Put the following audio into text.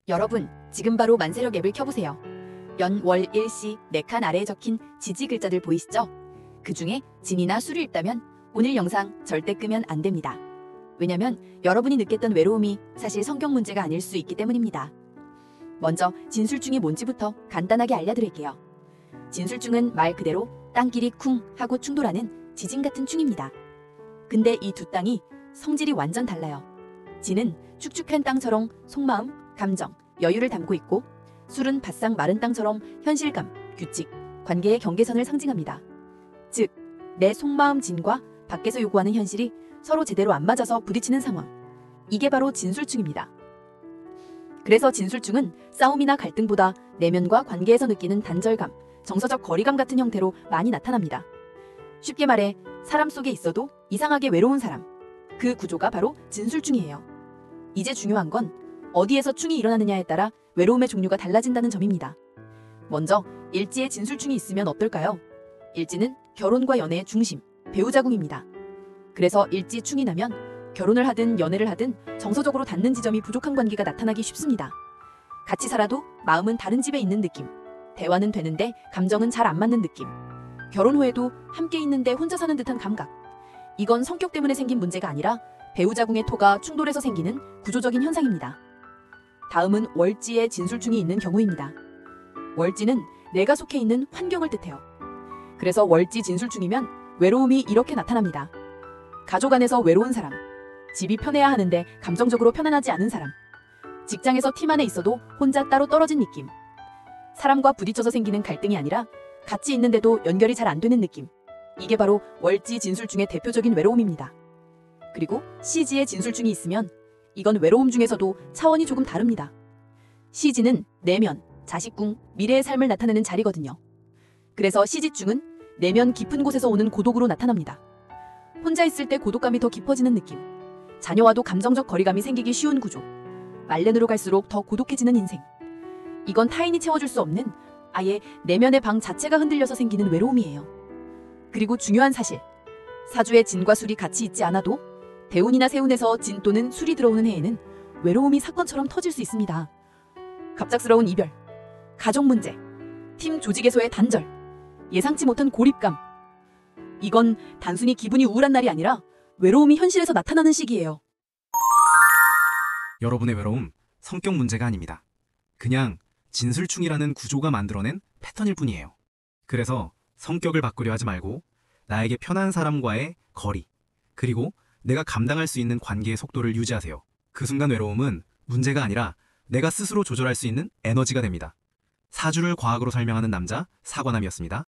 여러분, 지금 바로 만세력 앱을 켜보세요. 연, 월, 일시 4칸 아래에 적힌 지지 글자들 보이시죠? 그 중에 진이나 수를 읽다면 오늘 영상 절대 끄면 안 됩니다. 왜냐면 여러분이 느꼈던 외로움이 사실 성격 문제가 아닐 수 있기 때문입니다. 먼저 진술중이 뭔지부터 간단하게 알려드릴게요. 진술중은 말 그대로 땅끼리 쿵 하고 충돌하는 지진 같은 충입니다. 근데 이 두 땅이 성질이 완전 달라요. 진은 축축한 땅처럼 속마음, 감정, 여유를 담고 있고 술은 바싹 마른 땅처럼 현실감, 규칙, 관계의 경계선을 상징합니다. 즉, 내 속마음 진과 밖에서 요구하는 현실이 서로 제대로 안 맞아서 부딪히는 상황. 이게 바로 진술중입니다. 그래서 진술중은 싸움이나 갈등보다 내면과 관계에서 느끼는 단절감, 정서적 거리감 같은 형태로 많이 나타납니다. 쉽게 말해 사람 속에 있어도 이상하게 외로운 사람. 그 구조가 바로 진술중이에요. 이제 중요한 건 어디에서 충이 일어나느냐에 따라 외로움의 종류가 달라진다는 점입니다. 먼저 일지에 진술충이 있으면 어떨까요? 일지는 결혼과 연애의 중심, 배우자궁입니다. 그래서 일지 충이 나면 결혼을 하든 연애를 하든 정서적으로 닿는 지점이 부족한 관계가 나타나기 쉽습니다. 같이 살아도 마음은 다른 집에 있는 느낌, 대화는 되는데 감정은 잘 안 맞는 느낌, 결혼 후에도 함께 있는데 혼자 사는 듯한 감각. 이건 성격 때문에 생긴 문제가 아니라 배우자궁의 토가 충돌해서 생기는 구조적인 현상입니다. 다음은 월지에 진술충이 있는 경우입니다. 월지는 내가 속해 있는 환경을 뜻해요. 그래서 월지 진술충이면 외로움이 이렇게 나타납니다. 가족 안에서 외로운 사람, 집이 편해야 하는데 감정적으로 편안하지 않은 사람, 직장에서 팀 안에 있어도 혼자 따로 떨어진 느낌, 사람과 부딪혀서 생기는 갈등이 아니라 같이 있는데도 연결이 잘 안 되는 느낌. 이게 바로 월지 진술충의 대표적인 외로움입니다. 그리고 시지에 진술충이 있으면 이건 외로움 중에서도 차원이 조금 다릅니다. 시지는 내면, 자식궁, 미래의 삶을 나타내는 자리거든요. 그래서 시지충은 내면 깊은 곳에서 오는 고독으로 나타납니다. 혼자 있을 때 고독감이 더 깊어지는 느낌, 자녀와도 감정적 거리감이 생기기 쉬운 구조, 말년으로 갈수록 더 고독해지는 인생. 이건 타인이 채워줄 수 없는 아예 내면의 방 자체가 흔들려서 생기는 외로움이에요. 그리고 중요한 사실, 사주에 진과 술이 같이 있지 않아도 대운이나 세운에서 진 또는 술이 들어오는 해에는 외로움이 사건처럼 터질 수 있습니다. 갑작스러운 이별, 가족 문제, 팀 조직에서의 단절, 예상치 못한 고립감. 이건 단순히 기분이 우울한 날이 아니라 외로움이 현실에서 나타나는 시기예요. 여러분의 외로움, 성격 문제가 아닙니다. 그냥 진술충이라는 구조가 만들어낸 패턴일 뿐이에요. 그래서 성격을 바꾸려 하지 말고 나에게 편한 사람과의 거리, 그리고 내가 감당할 수 있는 관계의 속도를 유지하세요. 그 순간 외로움은 문제가 아니라 내가 스스로 조절할 수 있는 에너지가 됩니다. 사주를 과학으로 설명하는 남자 사관남이었습니다.